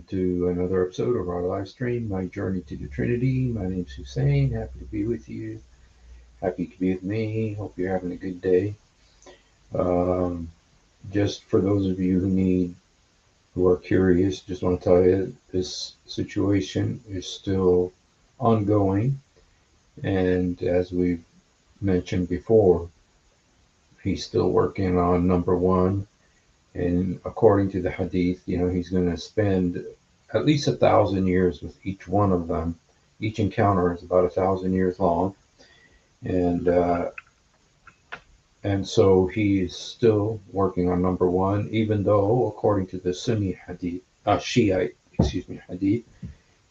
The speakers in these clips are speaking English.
to another episode of our live stream, My Journey to the Trinity. My name's Hussein. Happy to be with you. Happy to be with me. Hope you're having a good day. Um, just for those of you who are curious, just want to tell you this situation is still ongoing. And as we've mentioned before, he's still working on number one. And according to the hadith, he's going to spend at least 1,000 years with each one of them. Each encounter is about 1,000 years long, and so he is still working on number one, even though according to the Sunni hadith, Shiite, hadith,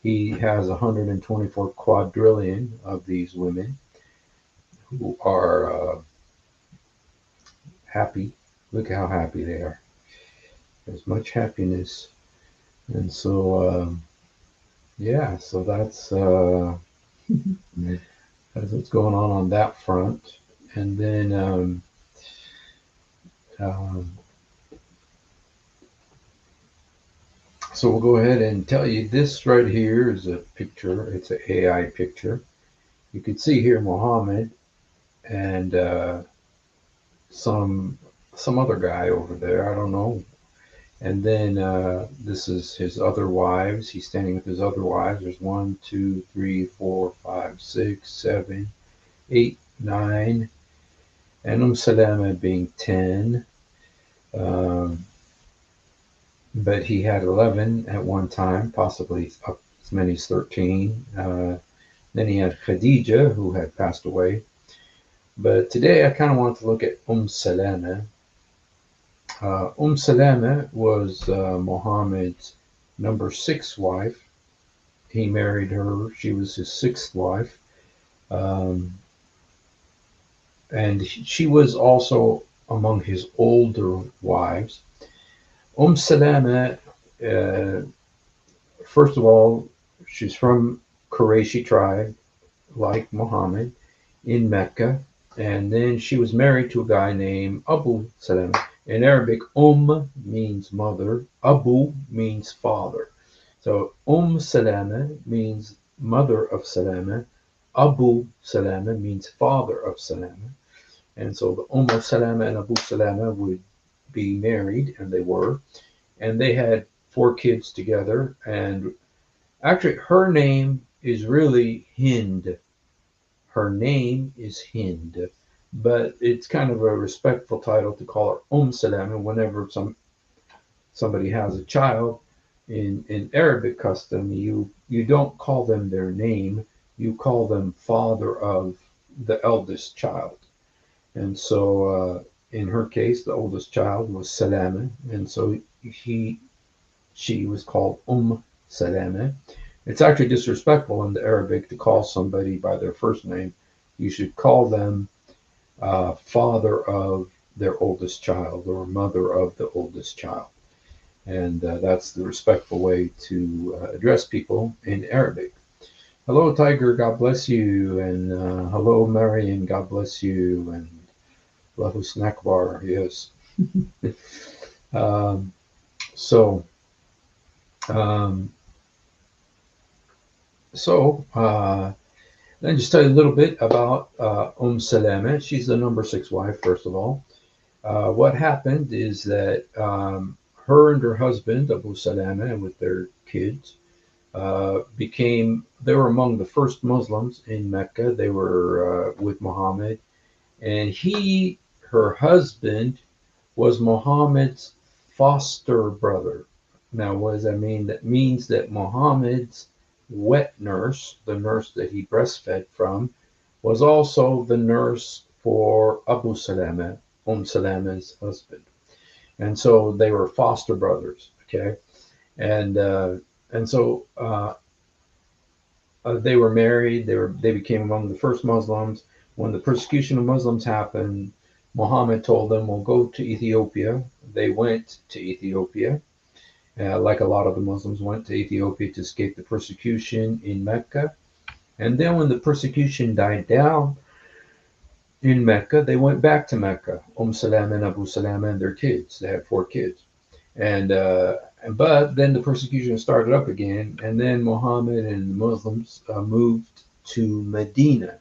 he has 124 quadrillion of these women who are happy. Look how happy they are. There's much happiness, and so so that's what's going on that front. And then so we'll go ahead and tell you this right here is a picture. It's an AI picture. You can see here Muhammad and some other guy over there. I don't know. And then this is his other wives. He's standing with his other wives. There's 1, 2, 3, 4, 5, 6, 7, 8, 9, and Salama being 10. But he had 11 at one time, possibly up as many as 13. Then he had Khadija, who had passed away. But today I kind of wanted to look at Salama. Salama was Muhammad's number 6 wife. He married her. She was his 6th wife. And she was also among his older wives. Salama, first of all, she's from Qurayshi tribe, like Muhammad, in Mecca. And then she was married to a guy named Abu Salama. In Arabic, means mother, Abu means father. So Salama means mother of Salama. Abu Salama means father of Salama. And so the Salama and Abu Salama would be married, and they were. And they had 4 kids together. And actually, her name is really Hind. Her name is Hind. But it's kind of a respectful title to call her Salama whenever somebody has a child. In Arabic custom, you don't call them their name, you call them father of the eldest child. And so in her case, the oldest child was Salama, and so she was called Salama. It's actually disrespectful in the Arabic to call somebody by their first name. You should call them father of their oldest child or mother of the oldest child. And that's the respectful way to address people in Arabic. Hello, Tiger, God bless you. And hello, Marion, God bless you. And Lahu Snack Bar, yes. So then just tell you a little bit about Salama. She's the number 6 wife, first of all. What happened is that her and her husband, Abu Salama, with their kids, they were among the first Muslims in Mecca. They were with Muhammad. And her husband, was Muhammad's foster brother. Now, what does that mean? That means that Muhammad's wet nurse, the nurse that he breastfed from, was also the nurse for Abu Salama, Salama's husband. And so they were foster brothers, okay? And so they were married. They became among the first Muslims. When the persecution of Muslims happened, Muhammad told them, "We'll go to Ethiopia." They went to Ethiopia. Like a lot of the Muslims went to Ethiopia to escape the persecution in Mecca. And then when the persecution died down in Mecca, they went back to Mecca, Salama and Abu Salama and their kids. They had 4 kids. And But then the persecution started up again, and then Muhammad and the Muslims moved to Medina.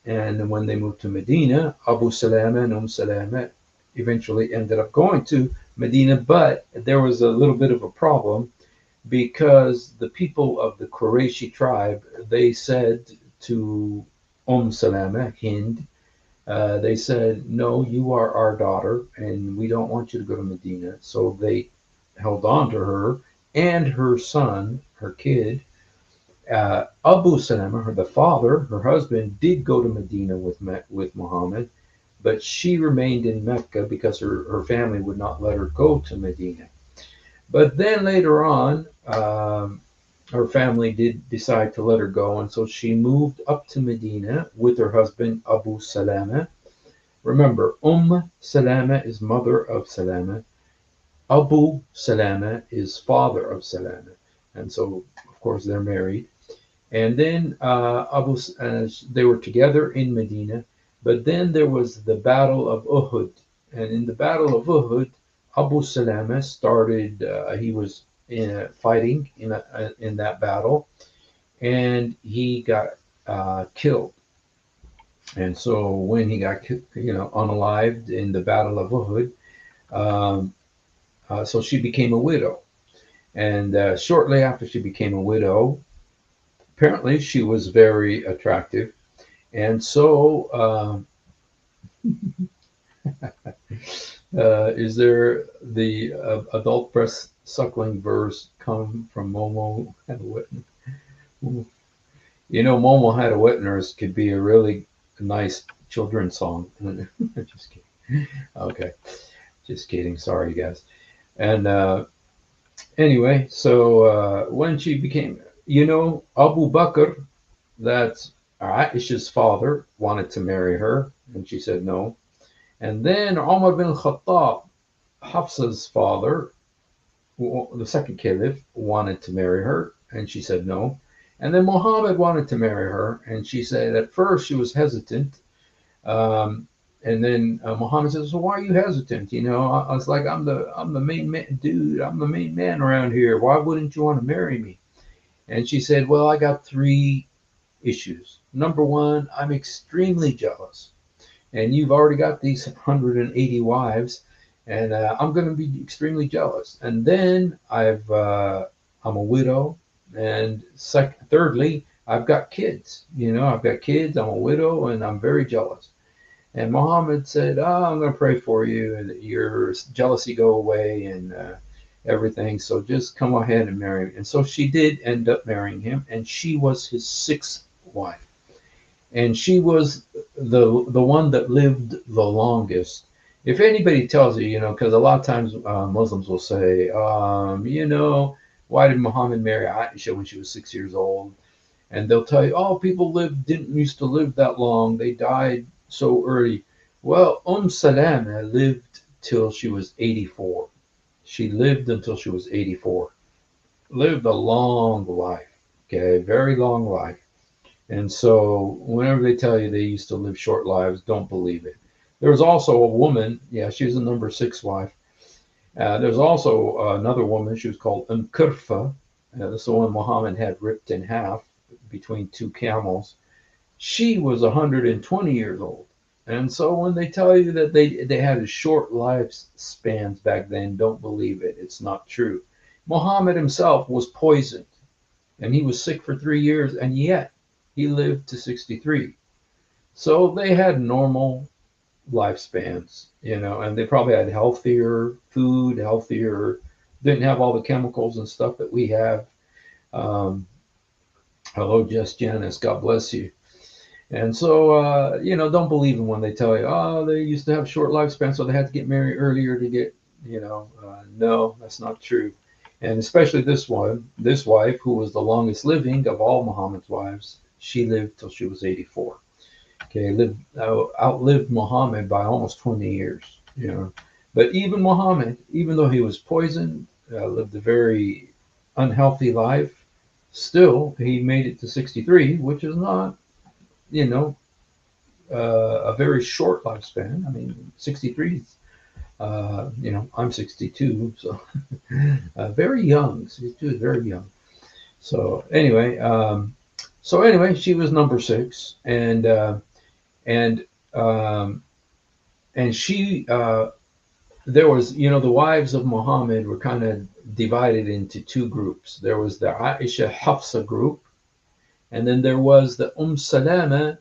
And when they moved to Medina, Abu Salama and Salama eventually ended up going to Medina, but there was a little bit of a problem because the people of the Qurayshi tribe, they said to Salama, Hind, they said, no, you are our daughter, and we don't want you to go to Medina. So they held on to her and her son, her kid. Abu Salama, the father, her husband, did go to Medina with Muhammad, but she remained in Mecca because her family would not let her go to Medina. But then later on, her family did decide to let her go, and so she moved up to Medina with her husband Abu Salama. Remember, Salama is mother of Salama. Abu Salama is father of Salama, and so of course they're married. And then they were together in Medina, but then there was the Battle of Uhud, and in the Battle of Uhud, Abu Salama started. He was fighting in that battle, and he got killed. And so when he got unalived in the Battle of Uhud, um, so she became a widow. And shortly after she became a widow, apparently she was very attractive. And so, is there the adult breast suckling verse come from Momo had a wet? You know, Momo had a wet nurse could be a really nice children's song. Just kidding. Okay, just kidding. Sorry, you guys. And anyway, so when she became, Abu Bakr, that's Aisha's father, wanted to marry her, and she said no. And then Umar bin Khattab, Hafsa's father, the second caliph, wanted to marry her, and she said no. And then Muhammad wanted to marry her, and she said at first she was hesitant. Um, and then Muhammad says, "So why are you hesitant? I was like, I'm the main man, dude. I'm the main man around here. Why wouldn't you want to marry me?" And she said, "Well, I got three issues. Number one, I'm extremely jealous, and you've already got these 180 wives, and I'm going to be extremely jealous. And then I'm a widow, and thirdly, I've got kids. I've got kids. I'm a widow, and I'm very jealous." And Muhammad said, "Oh, I'm going to pray for you, and your jealousy go away, and everything. So just come ahead and marry him." And so she did end up marrying him, and she was his sixth wife, and she was the one that lived the longest. If anybody tells you, because a lot of times Muslims will say, why did Muhammad marry Aisha when she was 6 years old? And they'll tell you, oh, people didn't used to live that long. They died so early. Well, Salama lived till she was 84. She lived until she was 84. Lived a long life. Okay, very long life. And so whenever they tell you they used to live short lives, don't believe it. There was also a woman, yeah, she was the number six wife. There's also another woman, she was called Kurfa. This is the one Muhammad had ripped in half between two camels. She was 120 years old. And so when they tell you that they had short lifespans back then, don't believe it. It's not true. Muhammad himself was poisoned, and he was sick for 3 years, and yet he lived to 63. So they had normal lifespans, and they probably had healthier food, didn't have all the chemicals and stuff that we have. Um, Hello, Jess Janice, God bless you. And so, don't believe them when they tell you, oh, they used to have short lifespans, so they had to get married earlier to get, no, that's not true. And especially this wife, who was the longest living of all Muhammad's wives, she lived till she was 84. Okay, outlived Muhammad by almost 20 years. But even Muhammad, even though he was poisoned, lived a very unhealthy life, still he made it to 63, which is not, a very short lifespan. I mean, 63 is I'm 62, so very young. 62 is very young. So anyway, she was number six, and um, and she there was, the wives of Muhammad were kind of divided into two groups. There was the Aisha Hafsa group, and then there was the Salama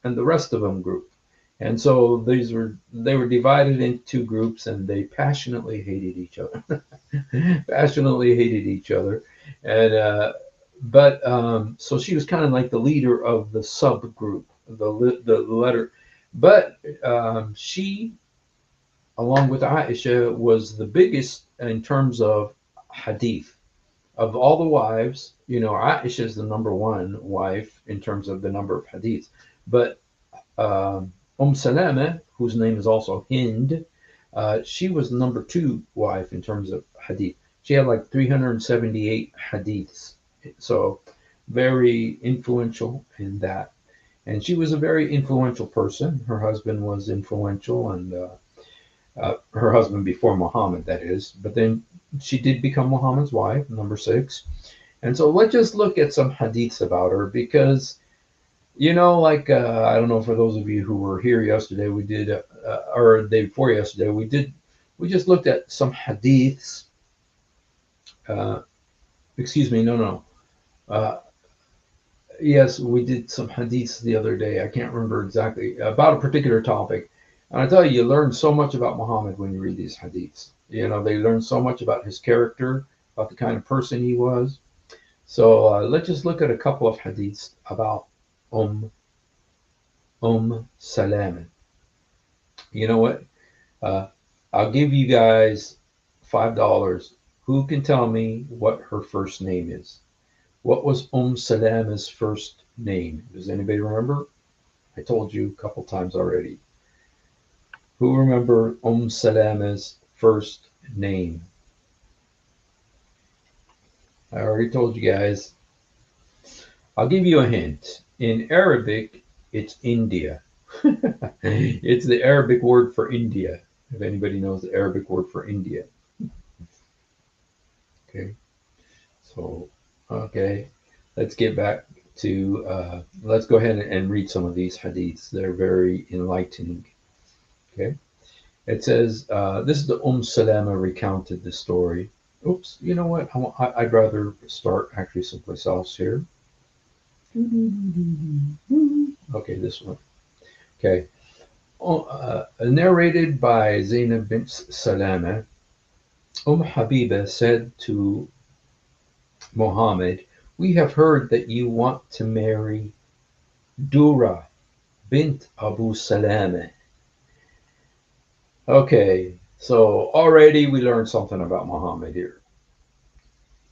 and the rest of them group. And so they were divided into two groups, and they passionately hated each other. Passionately hated each other, and but so she was kind of like the leader of the subgroup, the letter. But she, along with Aisha, was the biggest in terms of hadith. Of all the wives, Aisha is the number one wife in terms of the number of hadiths. But Salama, whose name is also Hind, she was the number two wife in terms of hadith. She had like 378 hadiths. So very influential in that. And she was a very influential person. Her husband was influential, and her husband before Muhammad, that is. But then she did become Muhammad's wife, number six. And so let's just look at some hadiths about her, because like I don't know, for those of you who were here yesterday, we did, or the day before yesterday, we just looked at some hadiths. Uh, Excuse me, no. Uh, yes, we did some hadiths the other day. I can't remember exactly about a particular topic. And I tell you, you learn so much about Muhammad when you read these hadiths. They learn so much about his character, about the kind of person he was. So let's just look at a couple of hadiths about Umm Salama. You know what? Uh, I'll give you guys $5. Who can tell me what her first name is? What was Salama's first name? Does anybody remember? I told you a couple times already. Who remember Salama's first name? I already told you guys. I'll give you a hint. In Arabic, it's India. It's the Arabic word for India. If anybody knows the Arabic word for India. Okay. So, okay. Let's get back to, let's go ahead and read some of these hadiths. They're very enlightening. Okay. It says, this is the Salama recounted the story. Oops, you know what? I'd rather start actually someplace else here. Okay, this one. Okay. Narrated by Zainab bint Salama, Habiba said to Muhammad, "We have heard that you want to marry Dura bint Abu Salama." Okay, so already we learned something about Muhammad here.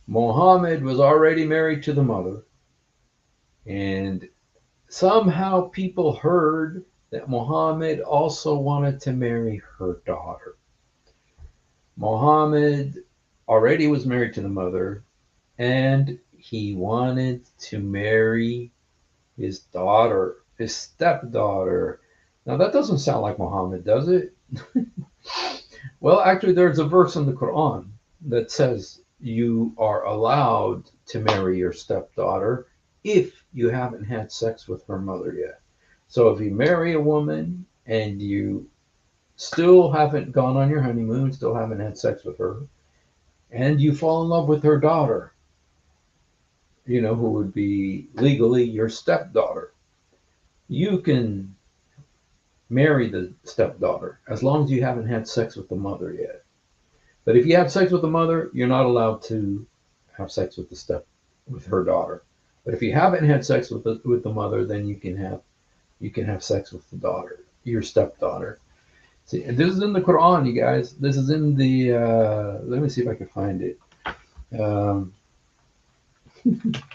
Muhammad was already married to the mother, and somehow people heard that Muhammad also wanted to marry her daughter. Muhammad already was married to the mother, and he wanted to marry his daughter, his stepdaughter. Now, that doesn't sound like Muhammad, does it? Well, actually, there's a verse in the Quran that says you are allowed to marry your stepdaughter if you haven't had sex with her mother yet. So if you marry a woman and you still haven't gone on your honeymoon, still haven't had sex with her, and you fall in love with her daughter, who would be legally your stepdaughter, you can marry the stepdaughter as long as you haven't had sex with the mother yet. But if you have sex with the mother, you're not allowed to have sex with with her daughter. But if you haven't had sex with the mother, then you can have sex with the daughter, your stepdaughter. See, and this is in the Quran, you guys. This is in the. Let me see if I can find it. Um,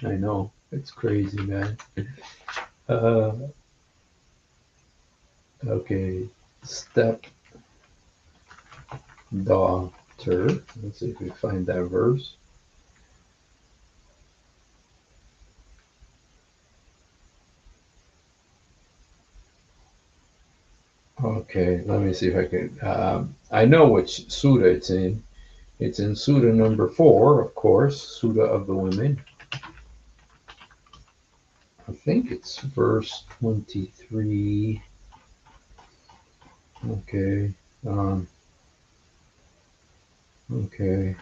I know it's crazy, man. Uh, okay, stepdaughter. Let's see if we find that verse. Okay, let me see if I can. I know which Surah it's in. It's in Surah number 4, of course, Surah of the Women. I think it's verse 23. Okay. Um, okay.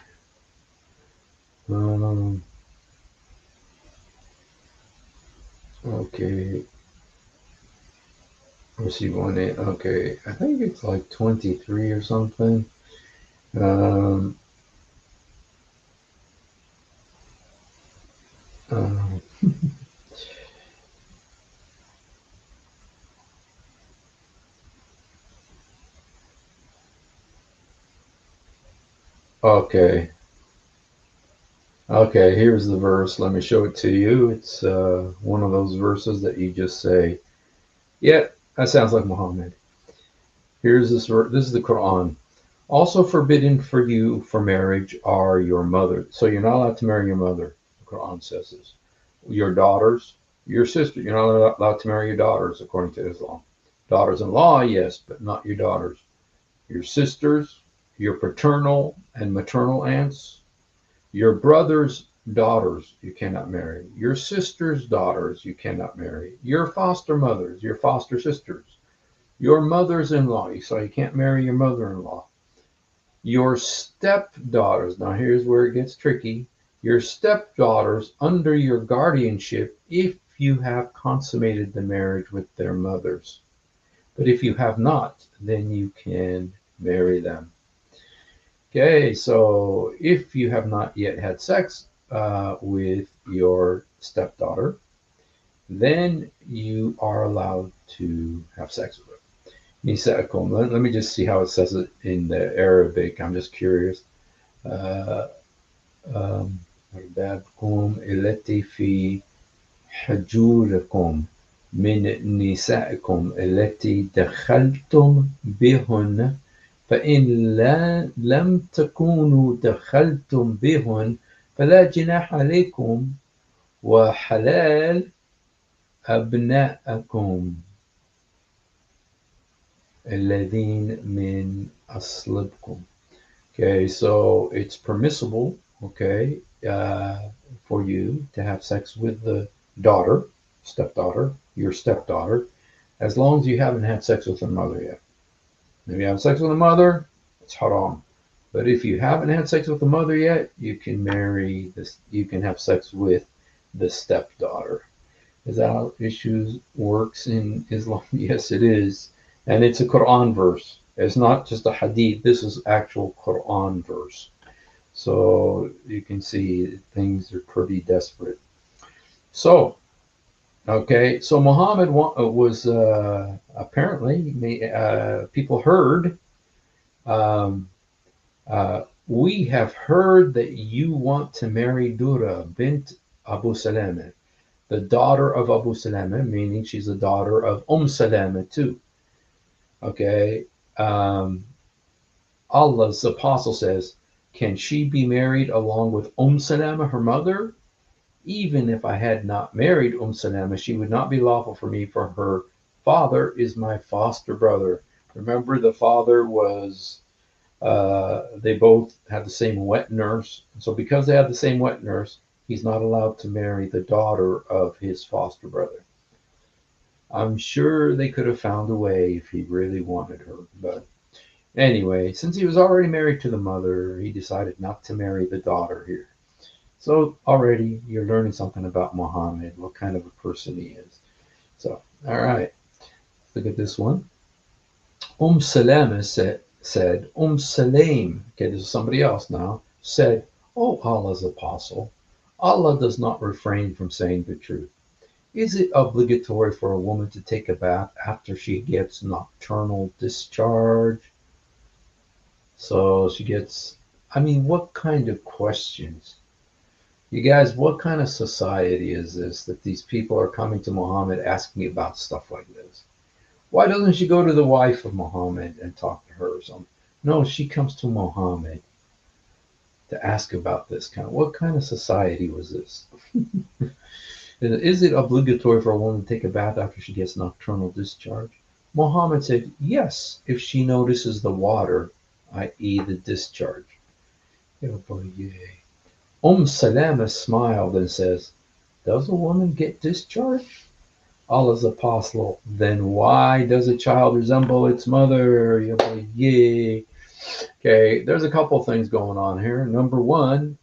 Um, okay. Let's see one. Okay. I think it's like 23 or something. Um, um, okay. Okay. Here's the verse. Let me show it to you. It's one of those verses that you just say, yeah, that sounds like Muhammad. Here's this verse. This is the Quran. Also forbidden for you for marriage are your mother. So you're not allowed to marry your mother. The Quran says this. Your daughters, your sister. You're not allowed to marry your daughters according to Islam. Daughters-in-law, yes, but not your daughters. Your sisters, your paternal and maternal aunts, your brother's daughters you cannot marry. Your sister's daughters you cannot marry. Your foster mothers, your foster sisters, your mother's-in-law. So you can't marry your mother-in-law. Your stepdaughters, now here's where it gets tricky. Your stepdaughters under your guardianship if you have consummated the marriage with their mothers. But if you have not, then you can marry them. Okay, so if you have not yet had sex with your stepdaughter, then you are allowed to have sex with her. Nisa'akum. Let me just see how it says it in the Arabic. I'm just curious. Uh, أربابكم التي في حجوركم من نسائكم التي دخلتم بهن فإن لم تكونوا دخلتم بهن فلا جناح عليكم وحلال أبنائكم الذين من أصلبكم. Okay, so it's permissible, okay, for you to have sex with the daughter, stepdaughter, your stepdaughter, as long as you haven't had sex with the mother yet. If you have sex with the mother, it's haram. But if you haven't had sex with the mother yet, you can marry this. You can have sex with the stepdaughter. Is that how issues works in Islam? Yes, it is, and it's a Quran verse. It's not just a hadith. This is actual Quran verse. So you can see things are pretty desperate. So okay, so Muhammad was apparently people heard. Um, we have heard that you want to marry Dura bint Abu Salama, the daughter of Abu Salama, meaning she's the daughter of Salama too. Okay. Allah's apostle says, can she be married along with Salama, her mother? Even if I had not married Salama, she would not be lawful for me, for her father is my foster brother. Remember, the father was, they both had the same wet nurse. So because they had the same wet nurse, he's not allowed to marry the daughter of his foster brother. I'm sure they could have found a way if he really wanted her. But anyway, since he was already married to the mother, he decided not to marry the daughter here. So already you're learning something about Muhammad, what kind of a person he is. So, all right, look at this one. Salama said, Salam, okay, this is somebody else now, said, "Oh Allah's apostle, Allah does not refrain from saying the truth. Is it obligatory for a woman to take a bath after she gets nocturnal discharge?" So she gets, I mean, what kind of questions? You guys, what kind of society is this that these people are coming to Muhammad asking about stuff like this? Why doesn't she go to the wife of Muhammad and talk to her or something? No, she comes to Muhammad to ask about this kind of, what kind of society was this? Is it obligatory for a woman to take a bath after she gets nocturnal discharge? Muhammad said, yes, if she notices the water, i.e., the discharge. Oh boy, yay. Salama smiled and says, does a woman get discharged? Allah's apostle, then why does a child resemble its mother? Oh boy, yay. Okay, there's a couple things going on here. Number one,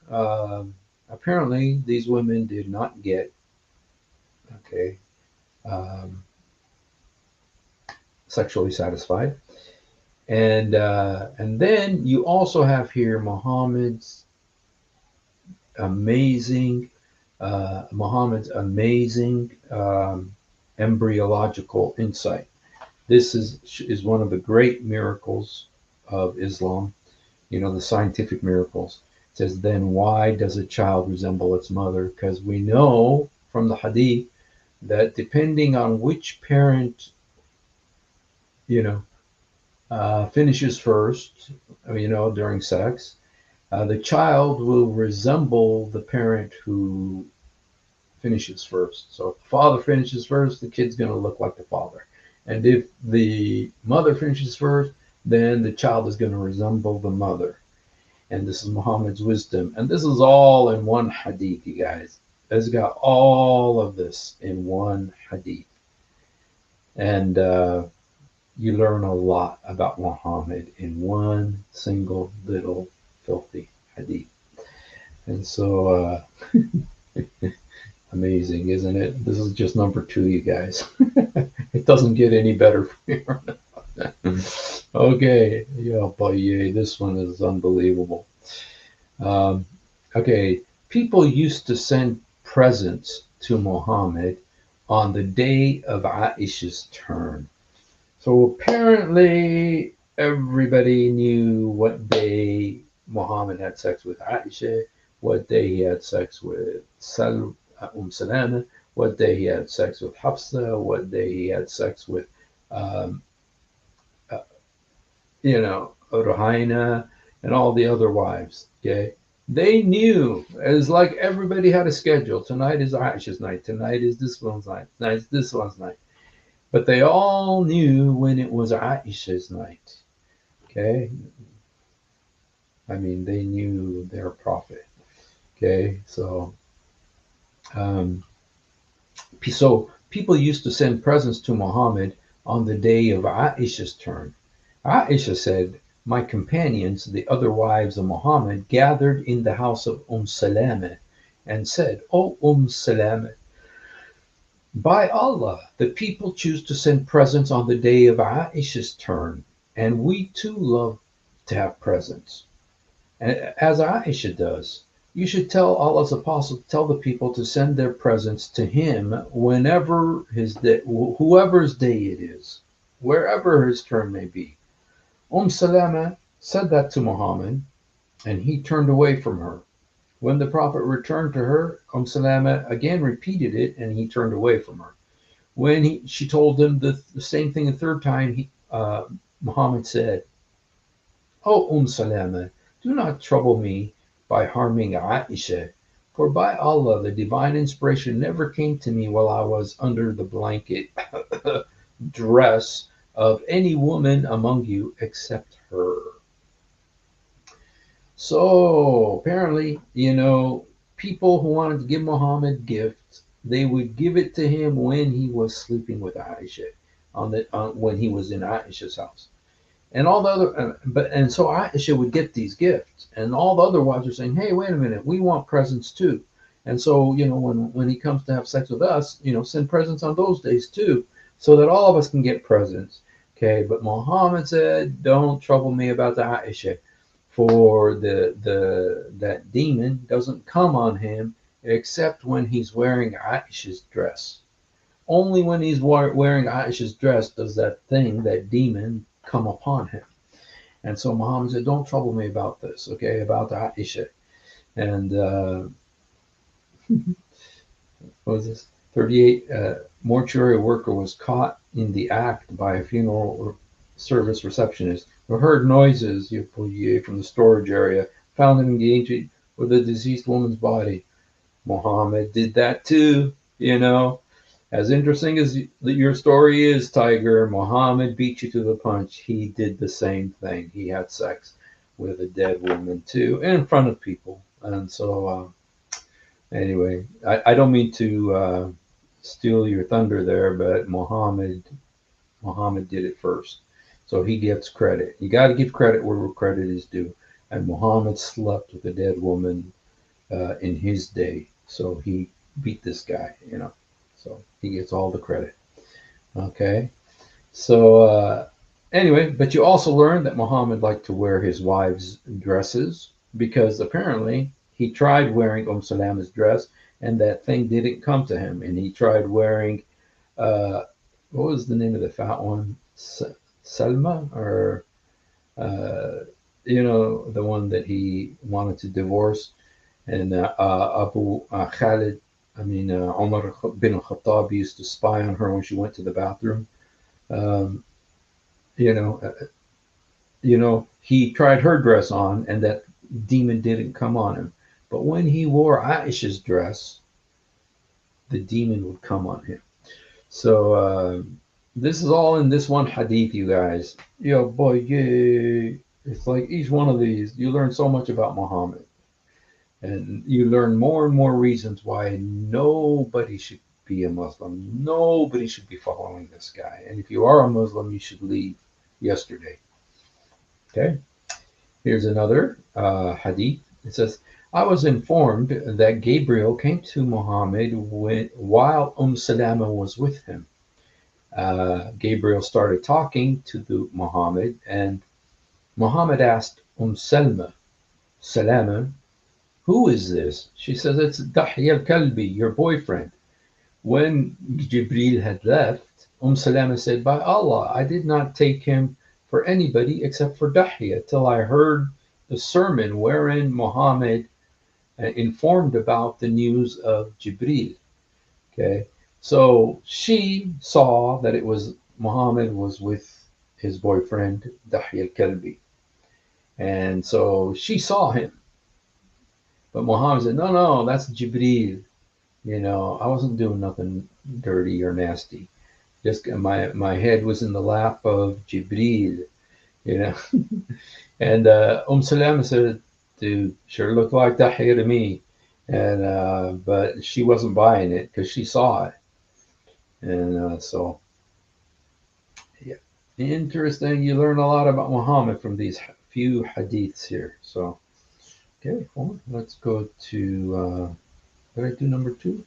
apparently these women did not get, okay, um, sexually satisfied. And then you also have here amazing Muhammad's amazing embryological insight. This is one of the great miracles of Islam. You know, the scientific miracles. It says, then why does a child resemble its mother? Because we know from the Hadith that depending on which parent, you know, finishes first, during sex, the child will resemble the parent who finishes first. So if the father finishes first, the kid's going to look like the father. And if the mother finishes first, then the child is going to resemble the mother. And this is Muhammad's wisdom. And this is all in one hadith, you guys. It's got all of this in one hadith. And you learn a lot about Muhammad in one single little filthy hadith. And so, amazing, isn't it? This is just number 2, you guys. It doesn't get any better from here. Okay, yeah, but yeah, this one is unbelievable. Okay, people used to send presents to Muhammad on the day of Aisha's turn. So apparently, everybody knew what day Muhammad had sex with Aisha, what day he had sex with Salama, what day he had sex with Hafsa, what day he had sex with, um, uh, Ruhaina, and all the other wives. Okay, they knew. It's like everybody had a schedule. Tonight is Aisha's night. Tonight is this one's night. Tonight is this one's night. But they all knew when it was Aisha's night. Okay, I mean they knew their prophet. Okay, um, so people used to send presents to Muhammad on the day of Aisha's turn. Aisha said, my companions, the other wives of Muhammad, gathered in the house of Salama and said, O Salama, by Allah, the people choose to send presents on the day of Aisha's turn, and we too love to have presents. As Aisha does, you should tell Allah's apostle, tell the people to send their presents to him whenever his day, whoever's day it is, wherever his turn may be. Salama said that to Muhammad, and he turned away from her. When the Prophet returned to her, Salama again repeated it, and he turned away from her. When she told him the same thing a third time, Muhammad said, O Salama, do not trouble me by harming Aisha, for by Allah, the divine inspiration never came to me while I was under the blanket dress of any woman among you except her. So apparently, people who wanted to give Muhammad gifts, they would give it to him when he was sleeping with Aisha, when he was in Aisha's house. And all the other, and so Aisha would get these gifts, and all the other wives are saying, "Hey, wait a minute, we want presents too." And so, when he comes to have sex with us, send presents on those days too, so that all of us can get presents. Okay, but Muhammad said, "Don't trouble me about the Aisha, for that demon doesn't come on him except when he's wearing Aisha's dress. Only when he's wearing Aisha's dress does that demon come upon him." And so Muhammad said, don't trouble me about this, okay, about Aisha. And what was this? 38 mortuary worker was caught in the act by a funeral service receptionist who heard noises from the storage area, found him engaging with a deceased woman's body. Muhammad did that too, As interesting as your story is, Tiger, Muhammad beat you to the punch. He did the same thing. He had sex with a dead woman too, in front of people. And so, anyway, I don't mean to steal your thunder there, but Muhammad did it first, so he gets credit. You got to give credit where credit is due. And Muhammad slept with a dead woman in his day, so he beat this guy. So he gets all the credit. Okay. So anyway, but you also learned that Muhammad liked to wear his wife's dresses because apparently he tried wearing Salama's dress and that thing didn't come to him. And he tried wearing, uh, what was the name of the fat one? Selma or, uh, the one that he wanted to divorce. And Abu Khalid, Omar bin al-Khattab used to spy on her when she went to the bathroom. Um, you know, uh, he tried her dress on, and that demon didn't come on him. But when he wore Aisha's dress, the demon would come on him. So this is all in this one hadith, you guys. Boy, yeah, it's like each one of these, you learn so much about Muhammad, and you learn more and more reasons why nobody should be a Muslim. Nobody should be following this guy. And if you are a Muslim, you should leave yesterday. Okay. Here's another hadith. It says, I was informed that Gabriel came to Muhammad while Salama was with him. Gabriel started talking to Muhammad, and Muhammad asked Salama, who is this? She says, it's Dahya al-Kalbi, your boyfriend. When Jibril had left, Salama said, by Allah, I did not take him for anybody except for Dahya till I heard the sermon wherein Muhammad informed about the news of Jibril. Okay, so she saw that it was Muhammad was with his boyfriend Dahya al-Kalbi, and so she saw him. But Muhammad said, no, no, that's Jibril. I wasn't doing nothing dirty or nasty. Just my head was in the lap of Jibril, you know. And Salama said, dude, sure looked like Dahya to me. And but she wasn't buying it because she saw it. And so, yeah, interesting. You learn a lot about Muhammad from these few hadiths here. So, okay, well, let's go to, did I do number two?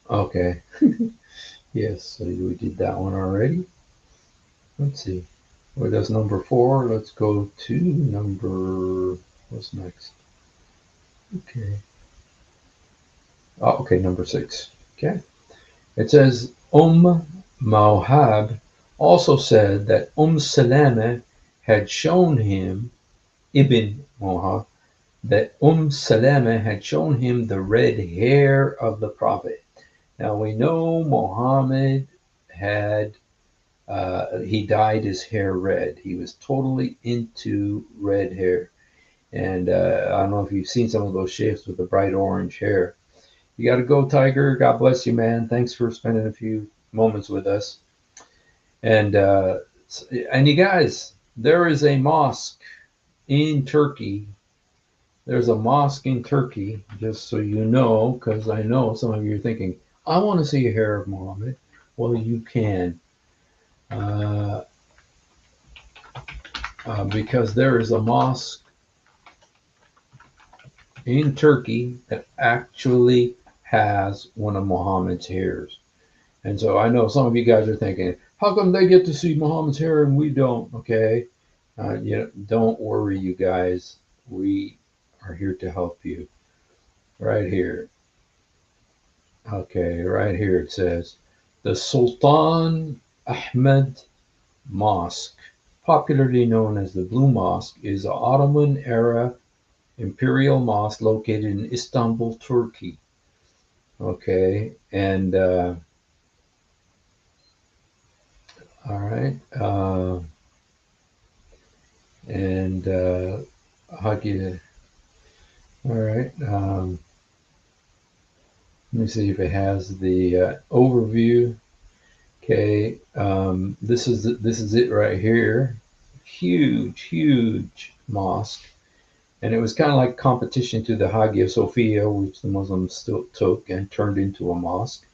Okay. Yes, so we did that one already. Let's see. Well, that's number four. Let's go to number, what's next? Okay. Oh, okay, number six. Okay. It says, Mawhab also said that Salama had shown him, Ibn Mawhab, that Salama had shown him the red hair of the Prophet. Now we know Muhammad had he dyed his hair red. He was totally into red hair. And I don't know if you've seen some of those sheikhs with the bright orange hair. You got to go, Tiger. God bless you, man. Thanks for spending a few moments with us. And you guys, there is a mosque in Turkey. There's a mosque in Turkey, just so you know, because I know some of you are thinking, I want to see a hair of Muhammad. Well, you can. Uh, because there is a mosque in Turkey that actually has one of Muhammad's hairs. And so I know some of you guys are thinking, how come they get to see Muhammad's hair and we don't? Okay. Don't worry, you guys. We are here to help you. Right here. Okay, right here it says the Sultan Ahmed Mosque, popularly known as the Blue Mosque, is an Ottoman era imperial mosque located in Istanbul, Turkey. Okay, and all right, and how do you? All right, Let me see if it has the overview. Okay, this is it right here. Huge, huge mosque, and it was kind of like competition to the Hagia Sophia, which the Muslims still took and turned into a mosque.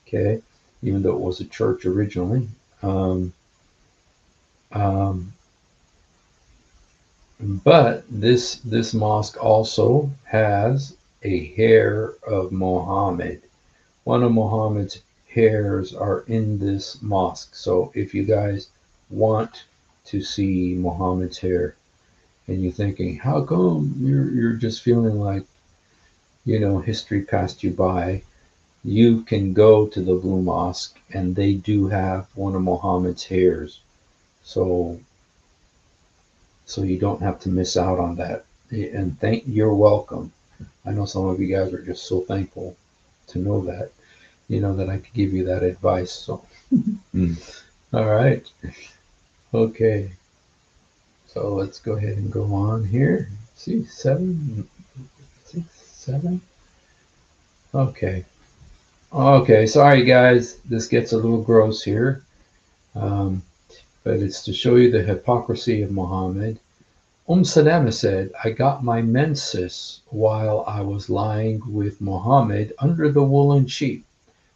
Okay, even though it was a church originally. Um, um, but this mosque also has a hair of Muhammad. One of Muhammad's hairs are in this mosque. So if you guys want to see Muhammad's hair and you're thinking, how come you're just feeling like, history passed you by, you can go to the Blue Mosque and they do have one of Muhammad's hairs. So you don't have to miss out on that. And you're welcome. I know some of you guys are just so thankful to know that, that I could give you that advice. So, all right. Okay. So let's go ahead and go on here. See, 7, 6, 7. Okay. Okay. Sorry, guys. This gets a little gross here. Um, but it's to show you the hypocrisy of Muhammad. Salama said, I got my menses while I was lying with Muhammad under the woolen sheet.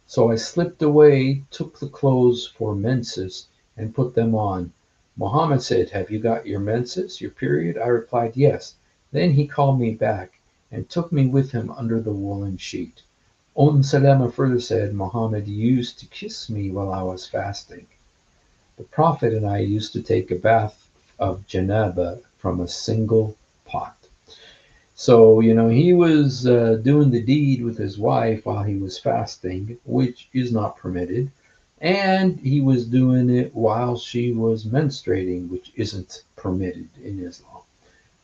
So I slipped away, took the clothes for menses, and put them on. Muhammad said, have you got your menses, your period? I replied, yes. Then he called me back and took me with him under the woolen sheet. Salama further said, Muhammad used to kiss me while I was fasting. The Prophet and I used to take a bath of janaba from a single pot. So, he was doing the deed with his wife while he was fasting, which is not permitted. And he was doing it while she was menstruating, which isn't permitted in Islam.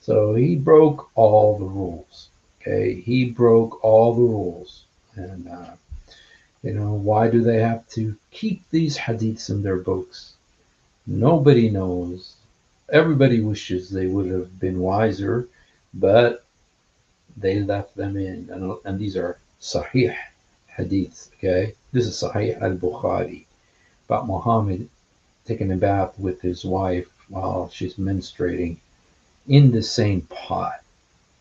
So he broke all the rules. Okay, he broke all the rules. And, why do they have to keep these hadiths in their books? Nobody knows. Everybody wishes they would have been wiser, but they left them in. And these are Sahih hadiths, okay? This is Sahih al-Bukhari about Muhammad taking a bath with his wife while she's menstruating in the same pot.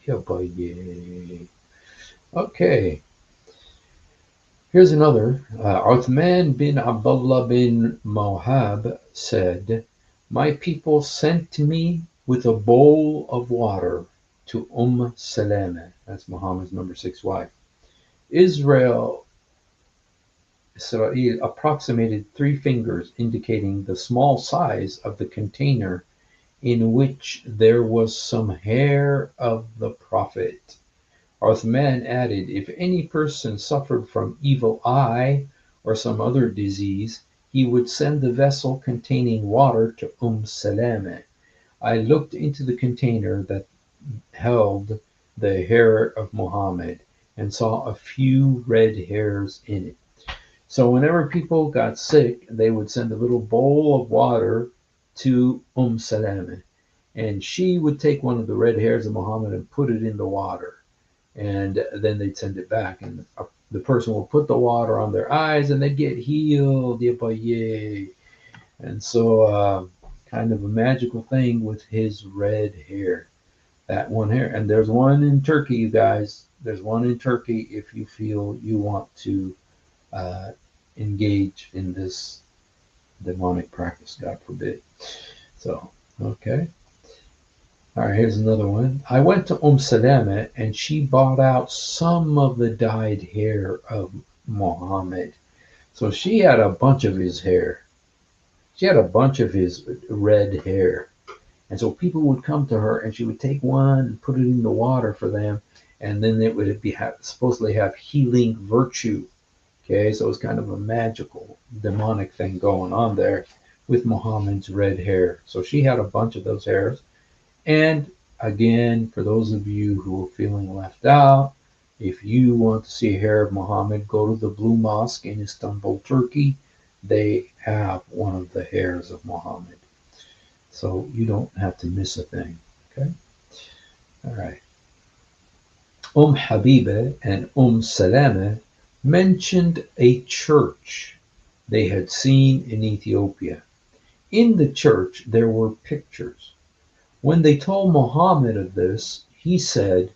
Yeah, boy, yeah. Okay, here's another. Uthman bin Abdullah bin Mohab said, my people sent me with a bowl of water to Salama. That's Muhammad's number 6 wife. Israel approximated 3 fingers, indicating the small size of the container in which there was some hair of the Prophet. Uthman added, if any person suffered from evil eye or some other disease, he would send the vessel containing water to Salama. I looked into the container that held the hair of Muhammad and saw a few red hairs in it. So whenever people got sick, they would send a little bowl of water to Salama, and she would take one of the red hairs of Muhammad and put it in the water, and then they'd send it back, and the person will put the water on their eyes, and they'd get healed. Yay! And so, kind of a magical thing with his red hair, that one hair. And there's one in Turkey, you guys. There's one in Turkey if you feel you want to uh, engage in this demonic practice, God forbid. So, okay. All right, here's another one. I went to Salama and she bought out some of the dyed hair of Muhammad. So she had a bunch of his hair. She had a bunch of his red hair. And so people would come to her and she would take one and put it in the water for them. And then it would be supposedly have healing virtue. Okay, so it's kind of a magical, demonic thing going on there with Muhammad's red hair. So she had a bunch of those hairs. And again, for those of you who are feeling left out, if you want to see hair of Muhammad, go to the Blue Mosque in Istanbul, Turkey. They have one of the hairs of Muhammad. So you don't have to miss a thing. Okay? All right. Habiba and Salama mentioned a church they had seen in Ethiopia. In the church there were pictures. When they told Muhammad of this, he said,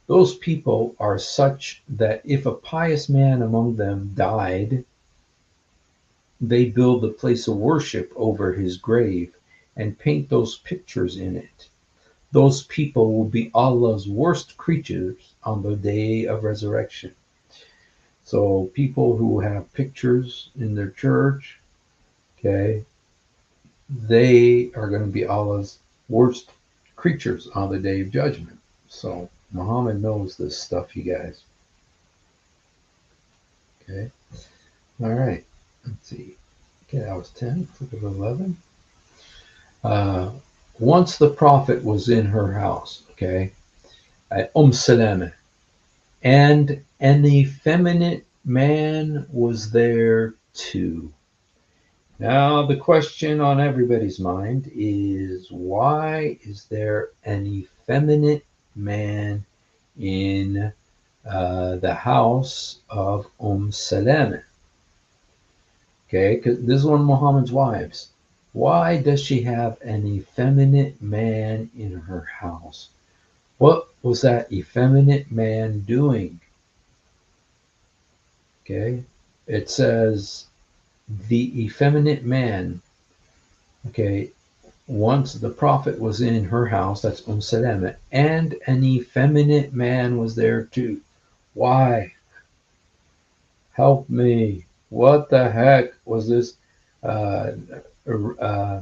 "Those people are such that if a pious man among them died, they build a place of worship over his grave and paint those pictures in it. Those people will be Allah's worst creatures on the day of resurrection." So people who have pictures in their church, okay, they are going to be Allah's worst creatures on the day of judgment. So Muhammad knows this stuff, you guys. Okay. All right. Let's see. Okay, that was 10. Look at 11. Uh, Once the Prophet was in her house, okay, at Salama, and an effeminate man was there too. Now, the question on everybody's mind is, why is there an effeminate man in the house of Salama? Okay, because this is one of Muhammad's wives. Why does she have an effeminate man in her house? What was that effeminate man doing? Okay, it says the effeminate man. Okay, once the Prophet was in her house, that's Salama, and an effeminate man was there too. Why? Help me. What the heck was this uh, uh,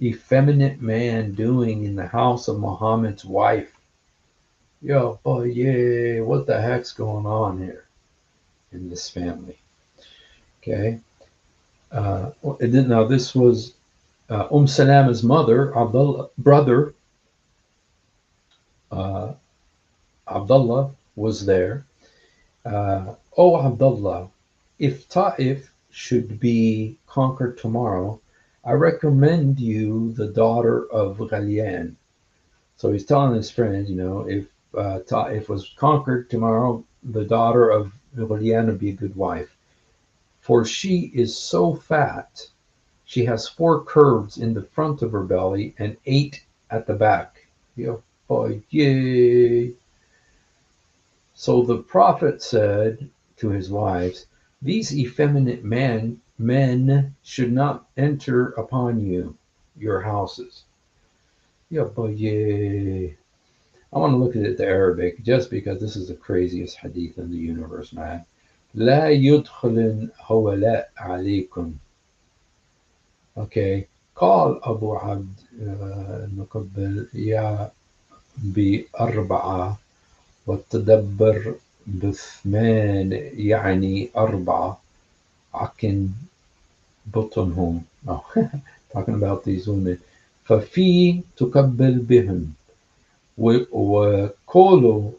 effeminate man doing in the house of Muhammad's wife? Yo, boy, yeah, what the heck's going on here in this family? Okay. Now, this was Salama's mother, brother, uh, Abdullah was there. O Abdullah, if Ta'if should be conquered tomorrow, I recommend you the daughter of Ghalian. So he's telling his friends, if Ta'if was conquered tomorrow, the daughter of Ghalian would be a good wife. For she is so fat, she has 4 curves in the front of her belly and 8 at the back. Yo, boy, yay! So the Prophet said to his wives, "These effeminate men should not enter upon you, your houses." Yeah, but yeah. I want to look at the Arabic just because this is the craziest hadith in the universe, man. لا يدخل هؤلاء عليكم. Okay. قال أبو عبد نقبل يا بأربعة والتدبر بثمان يعني أربعة عكن بطنهم. Oh, talking about these women. ففي تقبل بهم وكولوا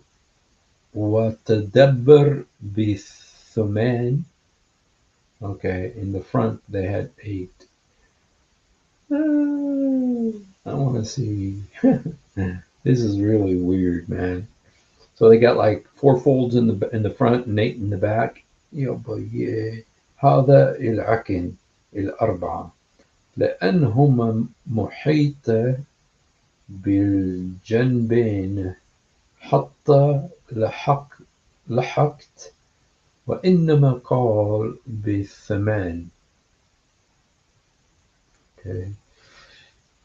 وتدبر بثمان. Okay, in the front they had 8. I want to see. This is really weird, man. So they got like 4 folds in the front and 8 in the back. يابا هذا العكن الأربعة لأنهما محيطة بالجنبين حتى لحقت وإنما قال بالثمان. Okay,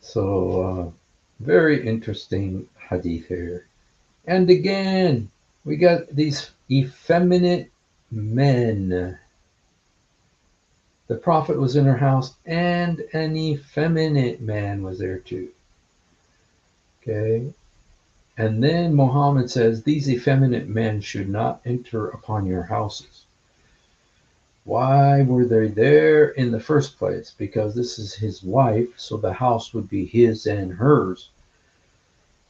so very interesting hadith here. And again, we got these effeminate men. The Prophet was in her house, and an effeminate man was there too. Okay. And then Muhammad says, "These effeminate men should not enter upon your houses." Why were they there in the first place? Because this is his wife, so the house would be his and hers.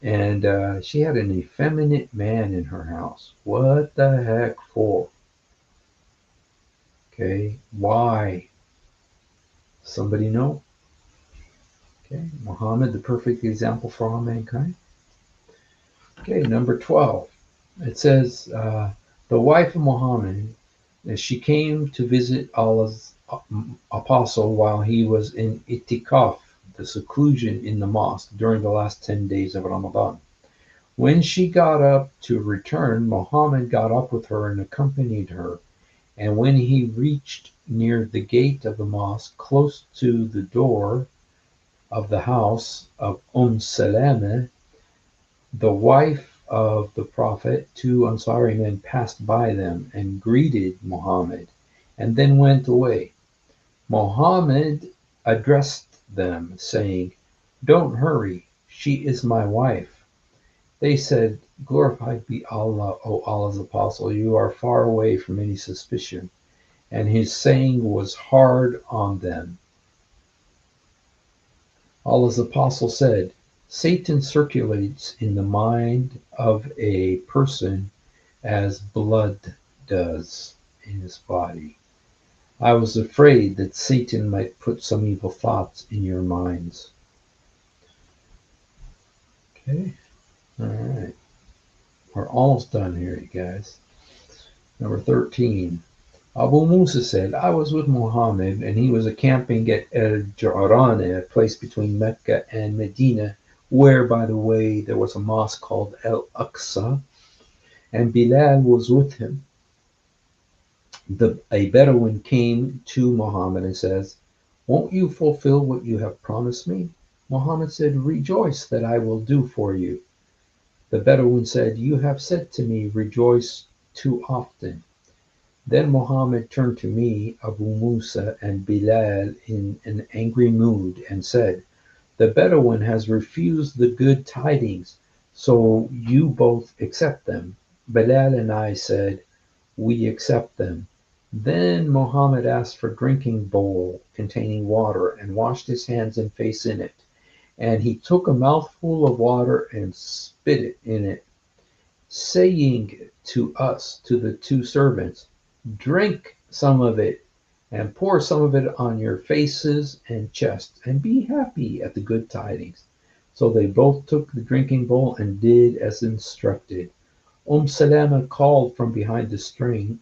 And she had an effeminate man in her house. What the heck for? Okay, why? Somebody know? Okay, Muhammad, the perfect example for all mankind. Okay, number 12. It says, the wife of Muhammad She came to visit Allah's apostle while he was in itikaf, the seclusion in the mosque, during the last 10 days of Ramadan. When she got up to return, Muhammad got up with her and accompanied her. And when he reached near the gate of the mosque, close to the door of the house of Salama, the wife of the Prophet, two Ansari men passed by them and greeted Muhammad, and then went away. Muhammad addressed them, saying, "Don't hurry, she is my wife." They said, "Glorified be Allah, O Allah's Apostle, you are far away from any suspicion." And his saying was hard on them. Allah's Apostle said, "Satan circulates in the mind of a person as blood does in his body. I was afraid that Satan might put some evil thoughts in your minds." Okay, all right. We're almost done here, you guys. Number 13. Abu Musa said, "I was with Muhammad and he was camping at El Jarana, a place between Mecca and Medina, where, by the way, there was a mosque called El Aqsa, and Bilal was with him. A Bedouin came to Muhammad and says, 'Won't you fulfill what you have promised me?' Muhammad said, 'Rejoice that I will do for you.' The Bedouin said, 'You have said to me, rejoice too often.' Then Muhammad turned to me, Abu Musa, and Bilal in an angry mood and said, 'The Bedouin has refused the good tidings, so you both accept them.' Bilal and I said, 'We accept them.' Then Muhammad asked for a drinking bowl containing water and washed his hands and face in it. And he took a mouthful of water and spit it in it, saying to us, to the two servants, 'Drink some of it and pour some of it on your faces and chests, and be happy at the good tidings.' So they both took the drinking bowl and did as instructed. Salama called from behind the screen,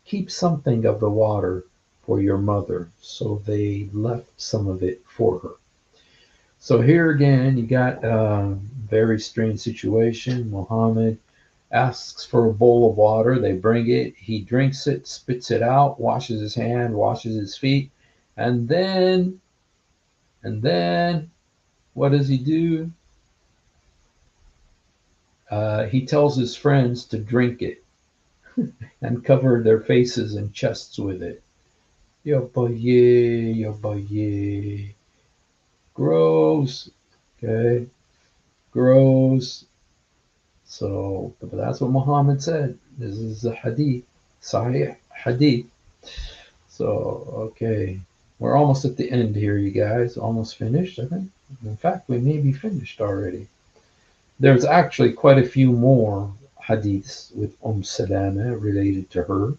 'Keep something of the water for your mother.' So they left some of it for her. So here again, you got a very strange situation. Muhammad asks for a bowl of water. They bring it. He drinks it, spits it out, washes his hand, washes his feet, and then, what does he do? He tells his friends to drink it and cover their faces and chests with it. Yobaye, yobaye. Gross. Okay, gross. So, but that's what Muhammad said. This is a hadith, Sahih hadith. So, okay, we're almost at the end here, you guys. Almost finished, I think. In fact, we may be finished already. There's actually quite a few more hadiths with Salama related to her.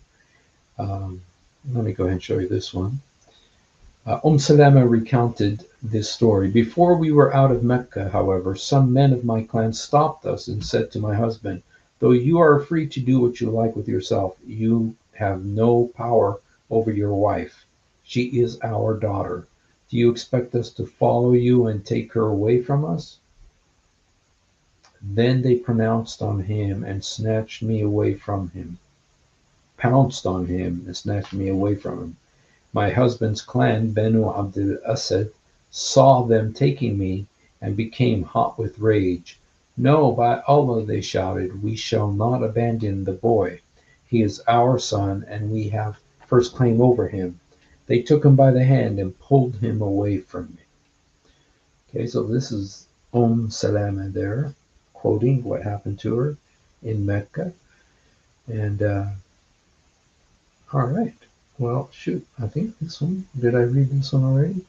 Um, Let me go ahead and show you this one. Salama recounted this story. "Before we were out of Mecca, however, some men of my clan stopped us and said to my husband, 'Though you are free to do what you like with yourself, you have no power over your wife. She is our daughter. Do you expect us to follow you and take her away from us?' Then they pronounced on him and snatched me away from him. Pounced on him and snatched me away from him. My husband's clan, Banu Abdul Asad, saw them taking me and became hot with rage. 'No, by Allah,' they shouted, 'we shall not abandon the boy. He is our son and we have first claim over him.' They took him by the hand and pulled him away from me." Okay, so this is Salama there, quoting what happened to her in Mecca. And all right. Well, shoot, I think this one, did I read this one already?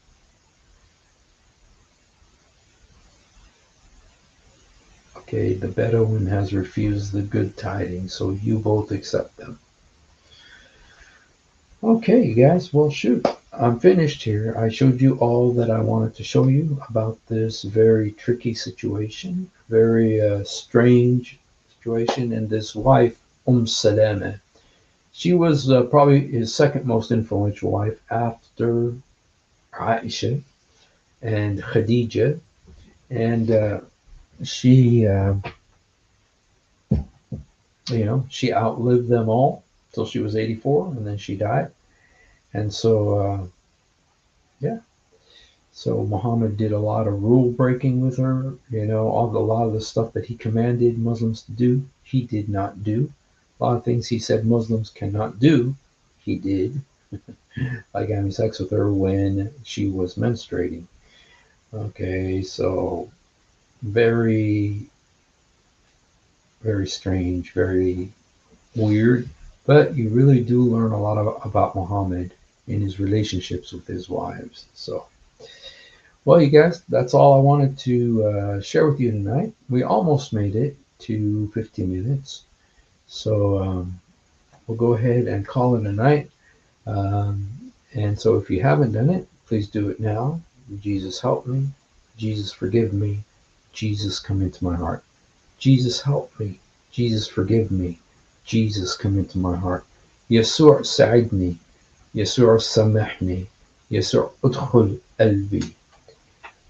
Okay, the Bedouin has refused the good tidings, so you both accept them. Okay, you guys, well, shoot, I'm finished here. I showed you all that I wanted to show you about this very tricky situation, very strange situation, and this wife, Salama. She was probably his second most influential wife after Aisha and Khadija, and she, she outlived them all till she was 84, and then she died. And so, yeah, so Muhammad did a lot of rule breaking with her. A lot of the stuff that he commanded Muslims to do, he did not do. A lot of things he said Muslims cannot do, he did, like having sex with her when she was menstruating. Okay, so very, very strange, very weird, but you really do learn a lot about Muhammad in his relationships with his wives. So, well, you guys, that's all I wanted to share with you tonight. We almost made it to 15 minutes. So, we'll go ahead and call it a night. Um, and so, if you haven't done it, please do it now. Jesus, help me. Jesus, forgive me. Jesus, come into my heart. Jesus, help me. Jesus, forgive me. Jesus, come into my heart. يسوع ساعدني. يسوع سامحني. يسوع ادخل قلبي.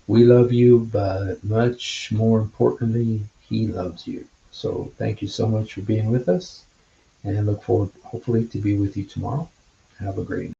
We love you, but much more importantly, he loves you. So thank you so much for being with us, and I look forward, hopefully, to be with you tomorrow. Have a great night.